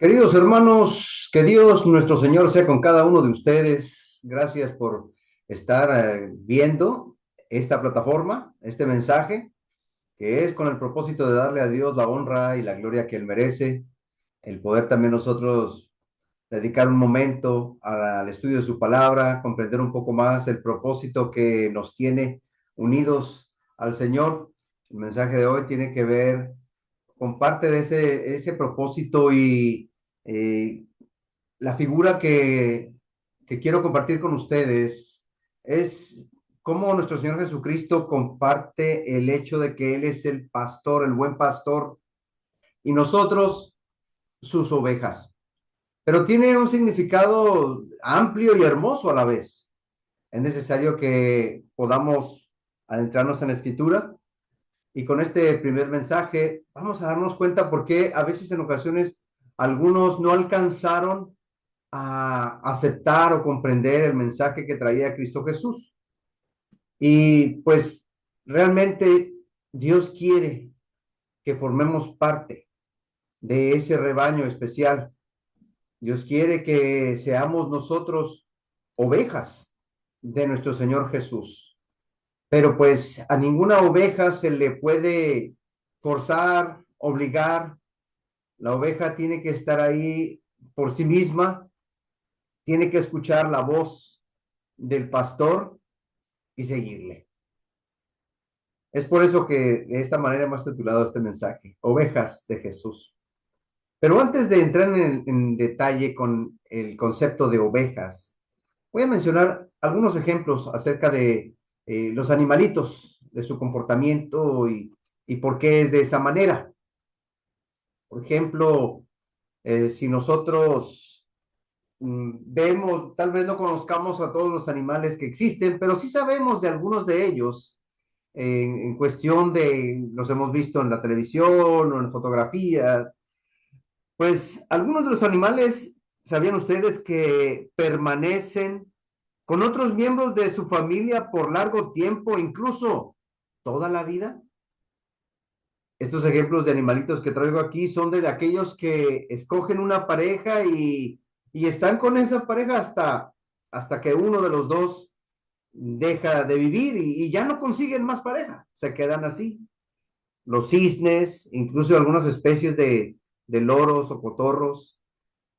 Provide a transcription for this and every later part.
Queridos hermanos, que Dios nuestro Señor sea con cada uno de ustedes. Gracias por estar viendo esta plataforma, este mensaje, que es con el propósito de darle a Dios la honra y la gloria que Él merece, el poder también nosotros dedicar un momento al estudio de su palabra, comprender un poco más el propósito que nos tiene unidos al Señor. El mensaje de hoy tiene que ver con parte de ese propósito y eh, la figura que quiero compartir con ustedes es cómo nuestro Señor Jesucristo comparte el hecho de que Él es el pastor, el buen pastor, y nosotros sus ovejas. Pero tiene un significado amplio y hermoso a la vez. Es necesario que podamos adentrarnos en la escritura y con este primer mensaje vamos a darnos cuenta por qué a veces en ocasiones algunos no alcanzaron a aceptar o comprender el mensaje que traía Cristo Jesús. Y pues realmente Dios quiere que formemos parte de ese rebaño especial. Dios quiere que seamos nosotros ovejas de nuestro Señor Jesús. Pero pues a ninguna oveja se le puede forzar, obligar. La oveja tiene que estar ahí por sí misma, tiene que escuchar la voz del pastor y seguirle. Es por eso que de esta manera hemos titulado este mensaje, Ovejas de Jesús. Pero antes de entrar en detalle con el concepto de ovejas, voy a mencionar algunos ejemplos acerca de los animalitos, de su comportamiento y por qué es de esa manera. Por ejemplo, si nosotros vemos, tal vez no conozcamos a todos los animales que existen, pero sí sabemos de algunos de ellos en cuestión de, los hemos visto en la televisión o en fotografías, pues algunos de los animales, ¿sabían ustedes que permanecen con otros miembros de su familia por largo tiempo, incluso toda la vida? Estos ejemplos de animalitos que traigo aquí son de aquellos que escogen una pareja y están con esa pareja hasta que uno de los dos deja de vivir y ya no consiguen más pareja, se quedan así. Los cisnes, incluso algunas especies de loros o cotorros,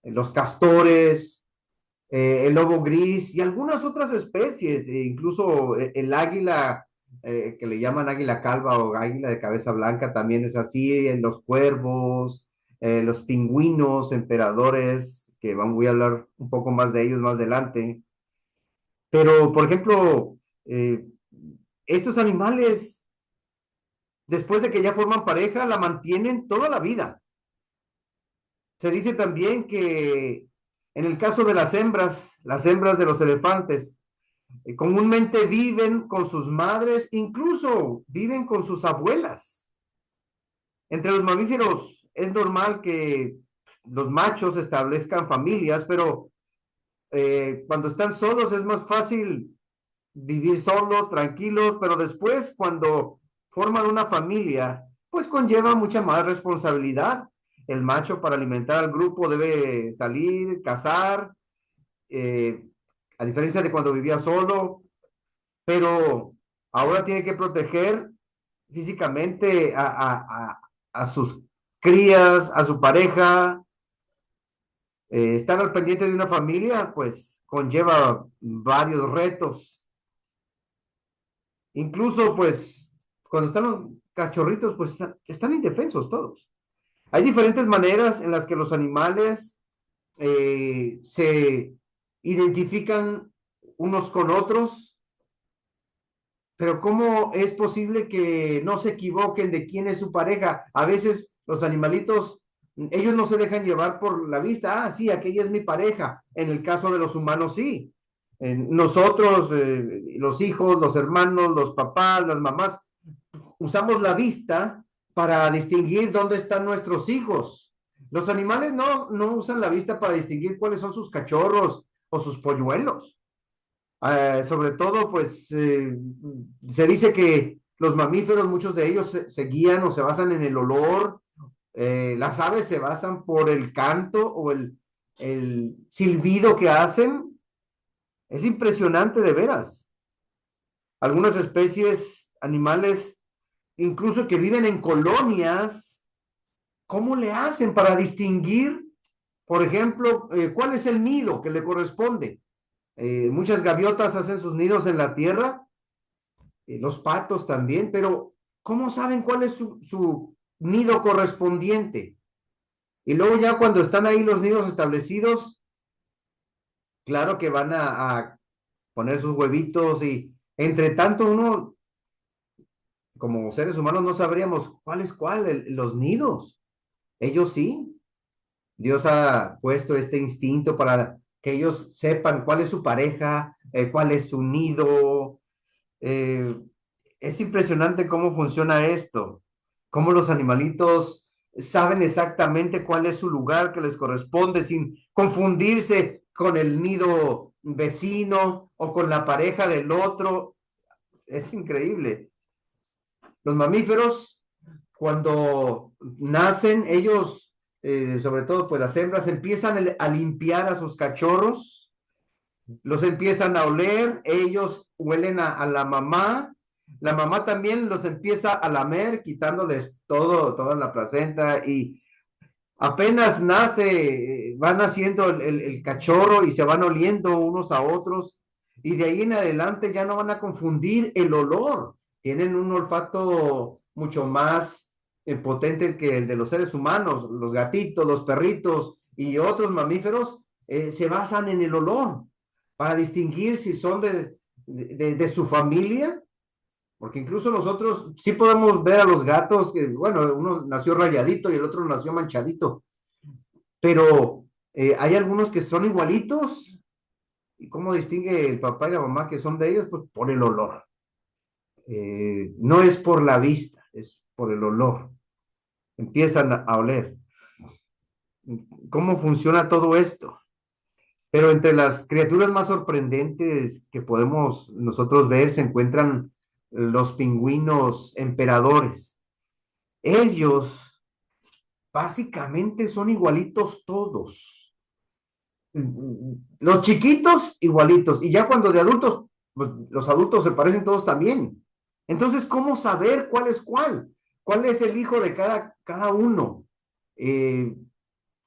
los castores, el lobo gris y algunas otras especies, incluso el águila, que le llaman águila calva o águila de cabeza blanca, también es así, los cuervos, los pingüinos, emperadores, que voy a hablar un poco más de ellos más adelante. Pero, por ejemplo, eh, estos animales, después de que ya forman pareja, la mantienen toda la vida. Se dice también que en el caso de las hembras de los elefantes, comúnmente viven con sus madres, incluso viven con sus abuelas. Entre los mamíferos es normal que los machos establezcan familias, pero cuando están solos es más fácil vivir solo, tranquilos, pero después cuando forman una familia, pues conlleva mucha más responsabilidad. El macho para alimentar al grupo debe salir, cazar, eh, a diferencia de cuando vivía solo, pero ahora tiene que proteger físicamente a sus crías, a su pareja. Estar al pendiente de una familia, pues conlleva varios retos. Incluso, pues, cuando están los cachorritos, pues están indefensos todos. Hay diferentes maneras en las que los animales se identifican unos con otros, pero ¿cómo es posible que no se equivoquen de quién es su pareja? A veces los animalitos, ellos no se dejan llevar por la vista. Ah, sí, aquella es mi pareja. En el caso de los humanos, sí. Nosotros, los hijos, los hermanos, los papás, las mamás, usamos la vista para distinguir dónde están nuestros hijos. Los animales no usan la vista para distinguir cuáles son sus cachorros o sus polluelos. Sobre todo, pues se dice que los mamíferos, muchos de ellos se guían o se basan en el olor Las aves se basan por el canto o el silbido que hacen. Es impresionante de veras. Algunas especies animales, incluso que viven en colonias, ¿cómo le hacen para distinguir, por ejemplo, cuál es el nido que le corresponde? Muchas gaviotas hacen sus nidos en la tierra, los patos también, pero ¿cómo saben cuál es su nido correspondiente? Y luego ya cuando están ahí los nidos establecidos, claro que van a poner sus huevitos y entre tanto uno, como seres humanos, no sabríamos cuál es cuál, los nidos. Ellos sí. Dios ha puesto este instinto para que ellos sepan cuál es su pareja, cuál es su nido. Eh, es impresionante cómo funciona esto, cómo los animalitos saben exactamente cuál es su lugar que les corresponde sin confundirse con el nido vecino o con la pareja del otro. Es increíble. Los mamíferos, cuando nacen, ellos, sobre todo pues las hembras, empiezan a limpiar a sus cachorros, los empiezan a oler, ellos huelen a la mamá también los empieza a lamer, quitándoles toda la placenta y apenas nace, va naciendo el cachorro y se van oliendo unos a otros y de ahí en adelante ya no van a confundir el olor. Tienen un olfato mucho más potente que el de los seres humanos. Los gatitos, los perritos y otros mamíferos se basan en el olor para distinguir si son de su familia, porque incluso nosotros sí podemos ver a los gatos que, bueno, uno nació rayadito y el otro nació manchadito, pero hay algunos que son igualitos. ¿Y cómo distingue el papá y la mamá que son de ellos? Pues por el olor. No es por la vista, es por el olor. Empiezan a oler. ¿Cómo funciona todo esto? Pero entre las criaturas más sorprendentes que podemos nosotros ver se encuentran los pingüinos emperadores. Ellos básicamente son igualitos todos. Los chiquitos igualitos, y ya cuando de adultos, pues los adultos se parecen todos también. Entonces, ¿cómo saber cuál es cuál? ¿Cuál es el hijo de cada uno? Eh,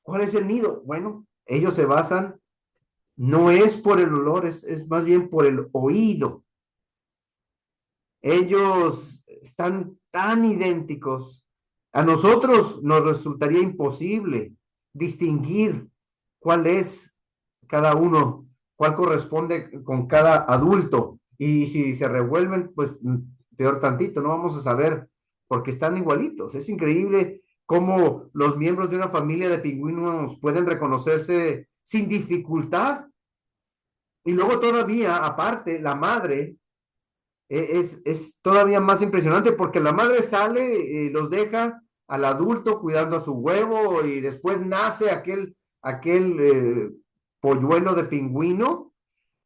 ¿Cuál es el nido? Bueno, ellos se basan, no es por el olor, es más bien por el oído. Ellos están tan idénticos. A nosotros nos resultaría imposible distinguir cuál es cada uno, cuál corresponde con cada adulto. Y si se revuelven, pues peor tantito, no vamos a saber porque están igualitos. Es increíble cómo los miembros de una familia de pingüinos pueden reconocerse sin dificultad. Y luego todavía, aparte, la madre es todavía más impresionante porque la madre sale, los deja al adulto cuidando a su huevo y después nace aquel polluelo de pingüino.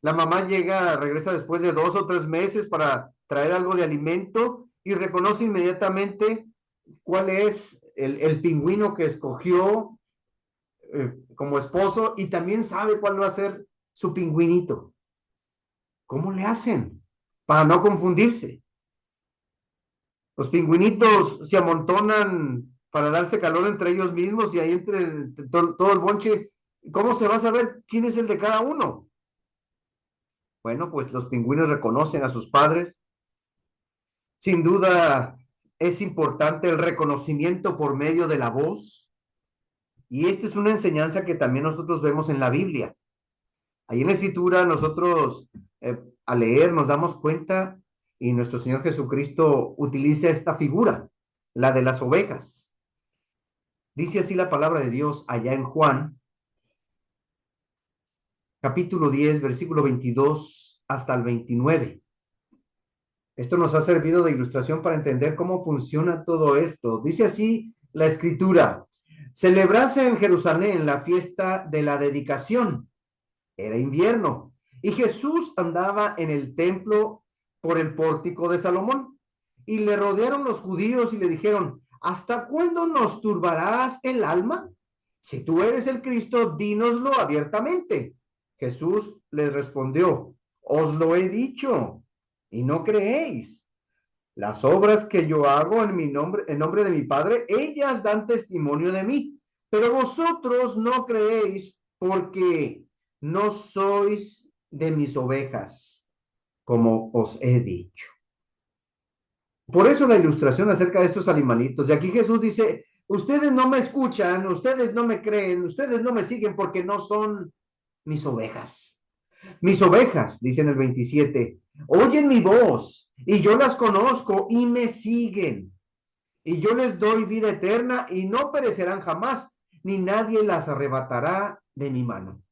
La mamá llega, regresa después de 2 o 3 meses para traer algo de alimento y reconoce inmediatamente cuál es el pingüino que escogió como esposo y también sabe cuál va a ser su pingüinito. ¿Cómo le hacen para no confundirse? Los pingüinitos se amontonan para darse calor entre ellos mismos y ahí entre todo el bonche, ¿cómo se va a saber quién es el de cada uno? Bueno, pues los pingüinos reconocen a sus padres. Sin duda es importante el reconocimiento por medio de la voz. Y esta es una enseñanza que también nosotros vemos en la Biblia. Ahí en la Escritura nosotros al leer nos damos cuenta y nuestro Señor Jesucristo utiliza esta figura, la de las ovejas. Dice así la palabra de Dios allá en Juan, capítulo 10, versículo 22 hasta el 29. Esto nos ha servido de ilustración para entender cómo funciona todo esto. Dice así la Escritura: celebrase en Jerusalén la fiesta de la dedicación. Era invierno y Jesús andaba en el templo por el pórtico de Salomón y le rodearon los judíos y le dijeron: ¿hasta cuándo nos turbarás el alma? Si tú eres el Cristo, dínoslo abiertamente. Jesús les respondió, os lo he dicho y no creéis. Las obras que yo hago en mi nombre, en nombre de mi Padre, ellas dan testimonio de mí, pero vosotros no creéis porque no sois de mis ovejas, como os he dicho. Por eso la ilustración acerca de estos animalitos. Y aquí Jesús dice, ustedes no me escuchan, ustedes no me creen, ustedes no me siguen porque no son mis ovejas. Mis ovejas, dice en el 27, oyen mi voz y yo las conozco y me siguen. Y yo les doy vida eterna y no perecerán jamás, ni nadie las arrebatará de mi mano.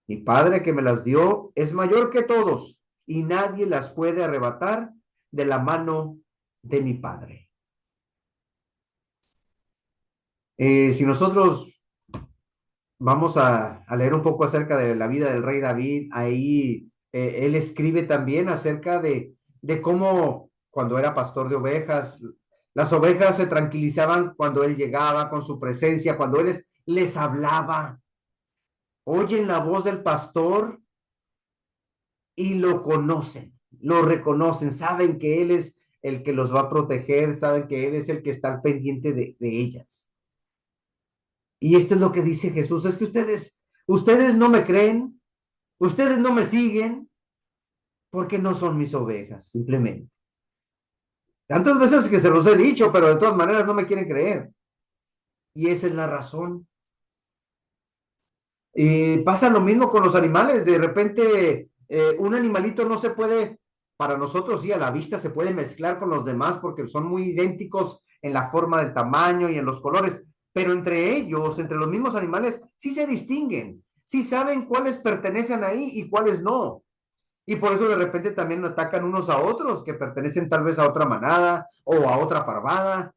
Mi Padre que me las dio es mayor que todos y nadie las puede arrebatar de la mano de mi Padre. Si nosotros vamos a leer un poco acerca de la vida del rey David, ahí él escribe también acerca de cómo cuando era pastor de ovejas, las ovejas se tranquilizaban cuando él llegaba con su presencia, cuando él les hablaba, oyen la voz del pastor y lo conocen, lo reconocen, saben que él es el que los va a proteger, saben que él es el que está al pendiente de ellas. Y esto es lo que dice Jesús, es que ustedes no me creen, ustedes no me siguen, porque no son mis ovejas, simplemente. Tantas veces que se los he dicho, pero de todas maneras no me quieren creer. Y esa es la razón. Y pasa lo mismo con los animales. De repente, un animalito no se puede, para nosotros sí, a la vista se puede mezclar con los demás porque son muy idénticos en la forma del tamaño y en los colores, pero entre ellos, entre los mismos animales, sí se distinguen, sí saben cuáles pertenecen ahí y cuáles no. Y por eso de repente también atacan unos a otros que pertenecen tal vez a otra manada o a otra parvada.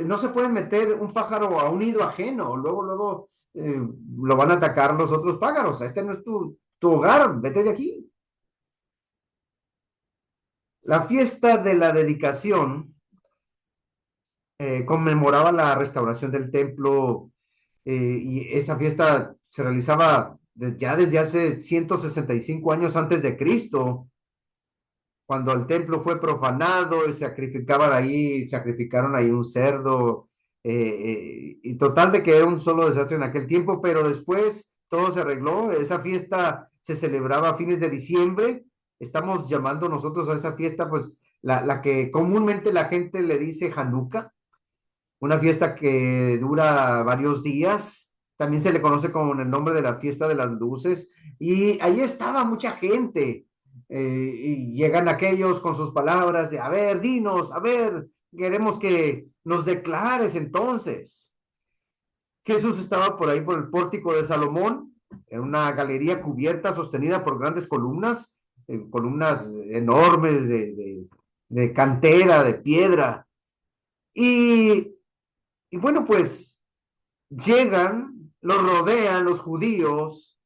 No se pueden meter un pájaro a un nido ajeno, luego lo van a atacar los otros pájaros. Este no es tu hogar, vete de aquí. La fiesta de la dedicación conmemoraba la restauración del templo y esa fiesta se realizaba ya desde hace 165 años antes de Cristo, cuando el templo fue profanado y sacrificaron ahí un cerdo, y total de que era un solo desastre en aquel tiempo, pero después todo se arregló, esa fiesta se celebraba a fines de diciembre, estamos llamando nosotros a esa fiesta, pues la que comúnmente la gente le dice Hanukkah, una fiesta que dura varios días, también se le conoce como en el nombre de la fiesta de las luces, y ahí estaba mucha gente, y llegan aquellos con sus palabras de, a ver, dinos, a ver, queremos que nos declares entonces. Jesús estaba por ahí por el pórtico de Salomón, en una galería cubierta, sostenida por grandes columnas, columnas enormes de cantera, de piedra, y y bueno, pues llegan, lo rodean los judíos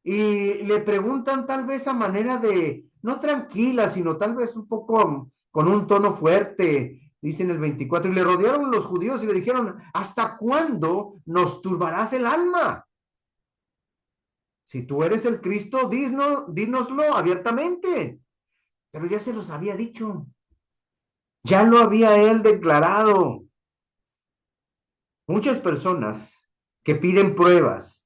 y le preguntan tal vez a manera de, no tranquila, sino tal vez un poco con un tono fuerte, dicen el 24, y le rodearon los judíos y le dijeron, ¿hasta cuándo nos turbarás el alma? Si tú eres el Cristo, dínoslo abiertamente. Pero ya se los había dicho, ya lo había él declarado. Muchas personas que piden pruebas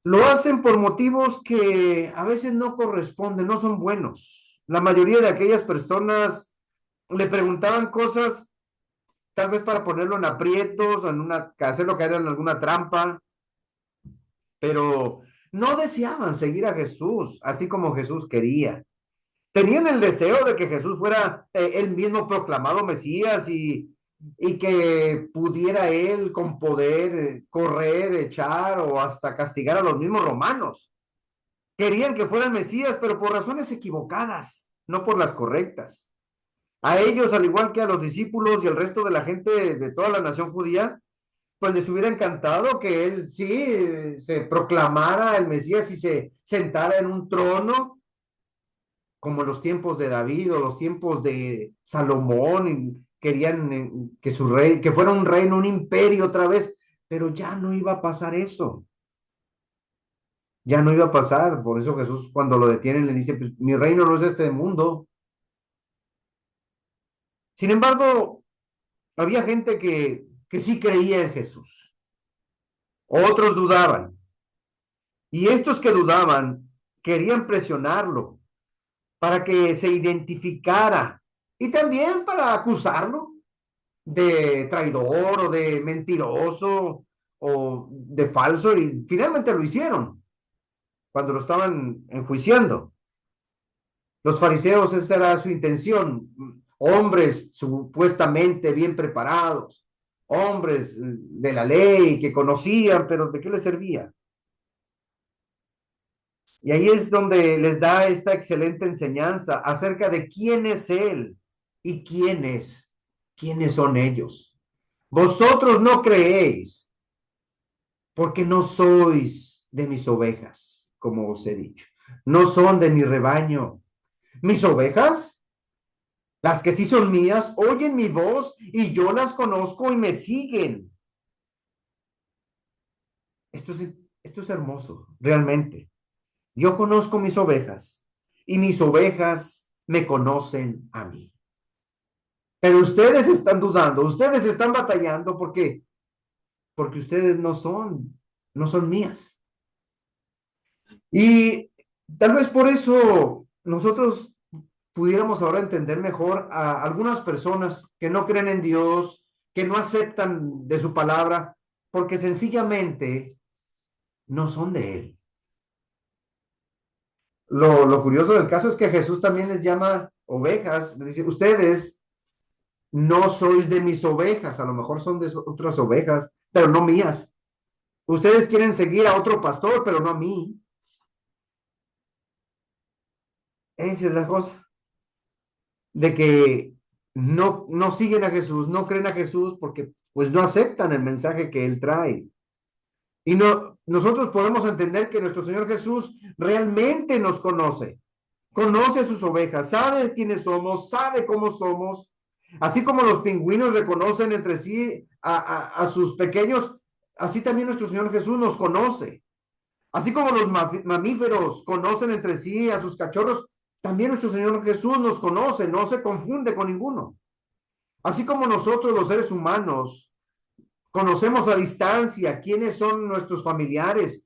lo hacen por motivos que a veces no corresponden, no son buenos. La mayoría de aquellas personas le preguntaban cosas tal vez para ponerlo en aprietos, hacerlo caer en alguna trampa, pero no deseaban seguir a Jesús así como Jesús quería. Tenían el deseo de que Jesús fuera él mismo proclamado Mesías y que pudiera él con poder correr, echar o hasta castigar a los mismos romanos. Querían que fuera el Mesías, pero por razones equivocadas, no por las correctas. A ellos, al igual que a los discípulos y al resto de la gente de toda la nación judía, pues les hubiera encantado que él sí se proclamara el Mesías y se sentara en un trono como los tiempos de David o los tiempos de Salomón, querían que su rey, que fuera un reino, un imperio otra vez, pero ya no iba a pasar eso. Ya no iba a pasar. Por eso Jesús cuando lo detienen le dice, pues mi reino no es de este mundo. Sin embargo, había gente que sí creía en Jesús. Otros dudaban. Y estos que dudaban querían presionarlo para que se identificara y también para acusarlo de traidor o de mentiroso o de falso. Y finalmente lo hicieron cuando lo estaban enjuiciando. Los fariseos, esa era su intención, hombres supuestamente bien preparados, hombres de la ley que conocían, pero ¿de qué les servía? Y ahí es donde les da esta excelente enseñanza acerca de quién es Él y quiénes son ellos. Vosotros no creéis porque no sois de mis ovejas, como os he dicho. No son de mi rebaño. Mis ovejas, las que sí son mías, oyen mi voz y yo las conozco y me siguen. Esto es, esto es hermoso, realmente. Yo conozco mis ovejas y mis ovejas me conocen a mí. Pero ustedes están dudando, ustedes están batallando porque ustedes no son mías. Y tal vez por eso nosotros pudiéramos ahora entender mejor a algunas personas que no creen en Dios, que no aceptan de su palabra, porque sencillamente no son de Él. Lo curioso del caso es que Jesús también les llama ovejas, les dice, ustedes no sois de mis ovejas, a lo mejor son de otras ovejas, pero no mías. Ustedes quieren seguir a otro pastor, pero no a mí. Esa es la cosa, de que no siguen a Jesús, no creen a Jesús porque pues no aceptan el mensaje que Él trae. Y no, nosotros podemos entender que nuestro Señor Jesús realmente nos conoce, conoce a sus ovejas, sabe quiénes somos, sabe cómo somos, así como los pingüinos reconocen entre sí a sus pequeños, así también nuestro Señor Jesús nos conoce. Así como los mamíferos conocen entre sí a sus cachorros, también nuestro Señor Jesús nos conoce, no se confunde con ninguno. Así como nosotros los seres humanos conocemos a distancia quiénes son nuestros familiares,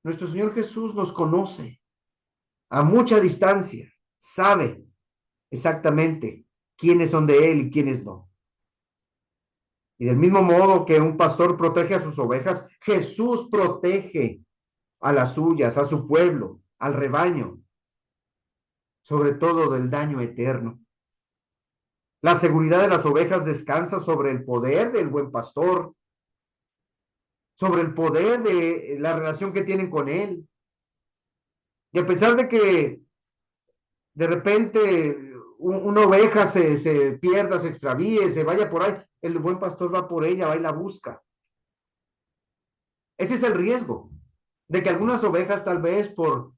nuestro Señor Jesús nos conoce a mucha distancia, sabe exactamente quiénes son de Él y quiénes no. Y del mismo modo que un pastor protege a sus ovejas, Jesús protege a las suyas, a su pueblo, al rebaño, sobre todo del daño eterno. La seguridad de las ovejas descansa sobre el poder del buen pastor, sobre el poder de la relación que tienen con él. Y a pesar de que de repente una oveja se pierda, se extravíe, se vaya por ahí, el buen pastor va por ella, va y la busca. Ese es el riesgo, de que algunas ovejas tal vez por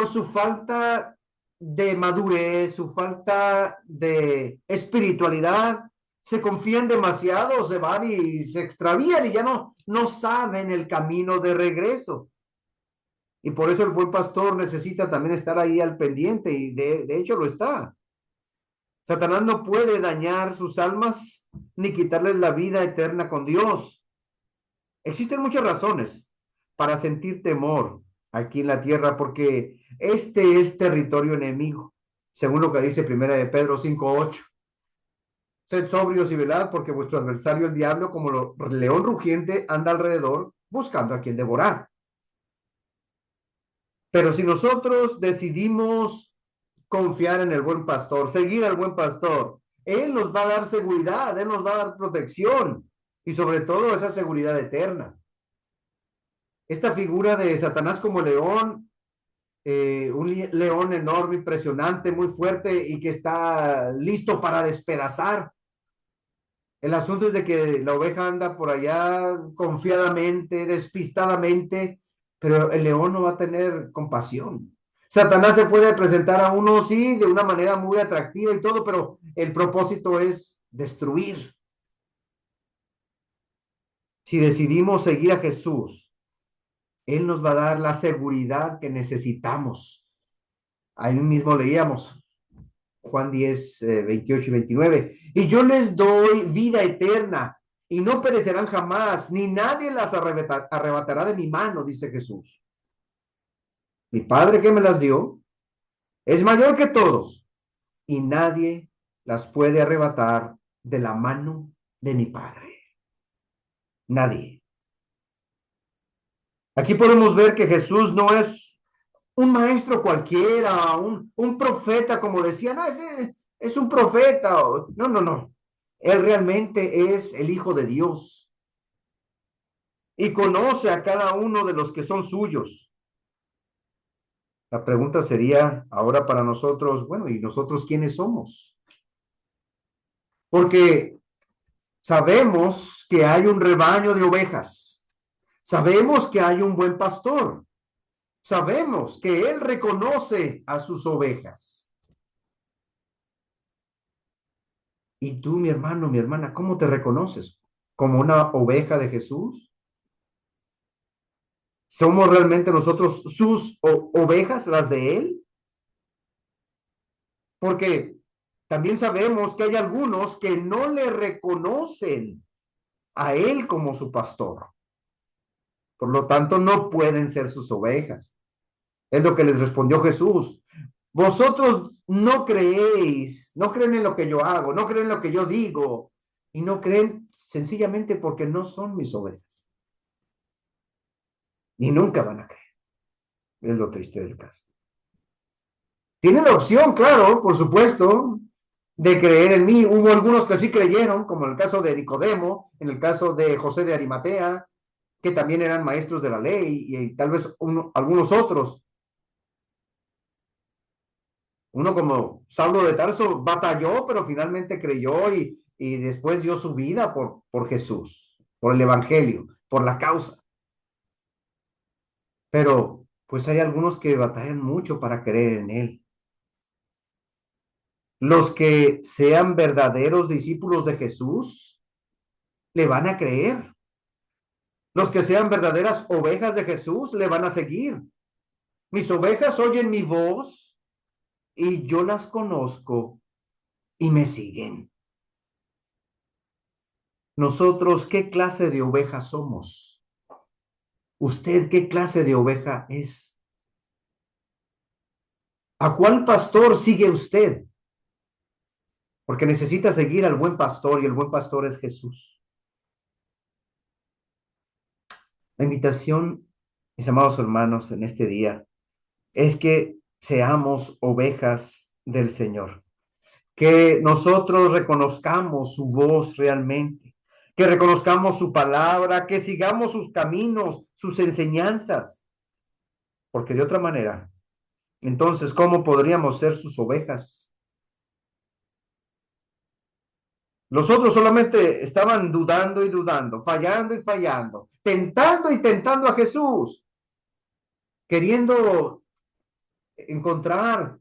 su falta de madurez, su falta de espiritualidad, se confían demasiado, se van y se extravían y ya no saben el camino de regreso. Y por eso el buen pastor necesita también estar ahí al pendiente y de hecho lo está. Satanás no puede dañar sus almas ni quitarles la vida eterna con Dios. Existen muchas razones para sentir temor aquí en la tierra, porque este es territorio enemigo, según lo que dice Primera de Pedro 5:8. Sed sobrios y velad, porque vuestro adversario el diablo, como león rugiente, anda alrededor buscando a quien devorar. Pero si nosotros decidimos confiar en el buen pastor, seguir al buen pastor, Él nos va a dar seguridad, Él nos va a dar protección y sobre todo esa seguridad eterna. Esta figura de Satanás como león, un león enorme, impresionante, muy fuerte y que está listo para despedazar. El asunto es de que la oveja anda por allá confiadamente, despistadamente, pero el león no va a tener compasión. Satanás se puede presentar a uno, sí, de una manera muy atractiva y todo, pero el propósito es destruir. Si decidimos seguir a Jesús, Él nos va a dar la seguridad que necesitamos. Ahí mismo leíamos Juan 10, 28 y 29. Y yo les doy vida eterna y no perecerán jamás, ni nadie las arrebatará de mi mano, dice Jesús. Mi Padre que me las dio es mayor que todos y nadie las puede arrebatar de la mano de mi Padre. Nadie. Aquí podemos ver que Jesús no es un maestro cualquiera, un profeta, como decían, no, ese es un profeta. No, no, no. Él realmente es el Hijo de Dios y conoce a cada uno de los que son suyos. La pregunta sería ahora para nosotros, bueno, ¿y nosotros quiénes somos? Porque sabemos que hay un rebaño de ovejas, sabemos que hay un buen pastor, sabemos que él reconoce a sus ovejas. Y tú, mi hermano, mi hermana, ¿cómo te reconoces? ¿Como una oveja de Jesús? ¿Somos realmente nosotros sus ovejas, las de él? Porque también sabemos que hay algunos que no le reconocen a él como su pastor. Por lo tanto, no pueden ser sus ovejas. Es lo que les respondió Jesús. Vosotros no creéis, no creen en lo que yo hago, no creen en lo que yo digo, y no creen sencillamente porque no son mis ovejas. Y nunca van a creer. Es lo triste del caso. Tienen la opción, claro, por supuesto, de creer en mí. Hubo algunos que sí creyeron, como en el caso de Nicodemo, en el caso de José de Arimatea, que también eran maestros de la ley, y tal vez algunos otros. Uno como Saulo de Tarso batalló, pero finalmente creyó y después dio su vida por Jesús, por el Evangelio, por la causa. Pero pues hay algunos que batallan mucho para creer en él. Los que sean verdaderos discípulos de Jesús le van a creer. Los que sean verdaderas ovejas de Jesús le van a seguir. Mis ovejas oyen mi voz y yo las conozco y me siguen. Nosotros, ¿qué clase de ovejas somos? ¿Usted qué clase de oveja es? ¿A cuál pastor sigue usted? Porque necesita seguir al buen pastor y el buen pastor es Jesús. La invitación, mis amados hermanos, en este día es que seamos ovejas del Señor, que nosotros reconozcamos su voz realmente, que reconozcamos su palabra, que sigamos sus caminos, sus enseñanzas, porque de otra manera, entonces, ¿cómo podríamos ser sus ovejas? Los otros solamente estaban dudando y dudando, fallando y fallando, tentando y tentando a Jesús, queriendo encontrar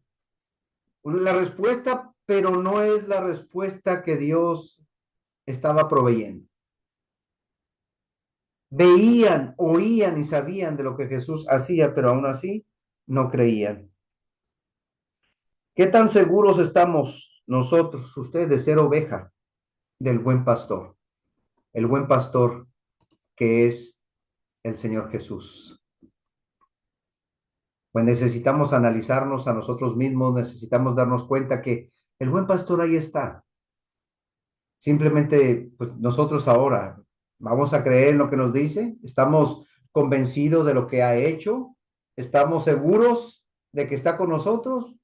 la respuesta, pero no es la respuesta que Dios estaba proveyendo. Veían, oían y sabían de lo que Jesús hacía, pero aún así no creían. ¿Qué tan seguros estamos nosotros, ustedes, de ser oveja del buen pastor? El buen pastor que es el Señor Jesús. Pues necesitamos analizarnos a nosotros mismos, necesitamos darnos cuenta que el buen pastor ahí está. Simplemente, pues nosotros ahora vamos a creer en lo que nos dice, estamos convencidos de lo que ha hecho, estamos seguros de que está con nosotros.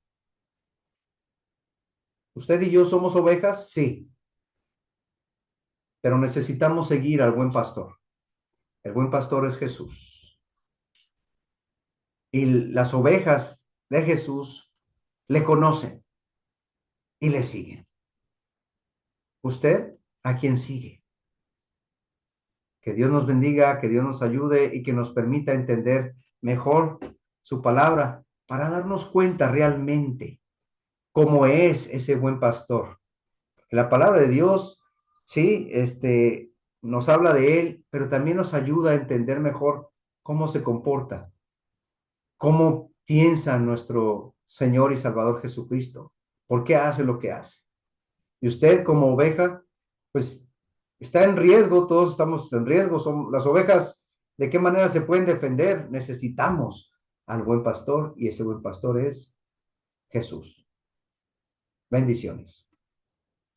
¿Usted y yo somos ovejas? Sí, pero necesitamos seguir al buen pastor. El buen pastor es Jesús. Y las ovejas de Jesús le conocen y le siguen. ¿Usted a quién sigue? Que Dios nos bendiga, que Dios nos ayude y que nos permita entender mejor su palabra para darnos cuenta realmente cómo es ese buen pastor. La palabra de Dios, sí, nos habla de Él, pero también nos ayuda a entender mejor cómo se comporta, cómo piensa nuestro Señor y Salvador Jesucristo, por qué hace lo que hace. Y usted como oveja, pues está en riesgo, todos estamos en riesgo, son las ovejas, ¿de qué manera se pueden defender? Necesitamos al buen pastor y ese buen pastor es Jesús. Bendiciones.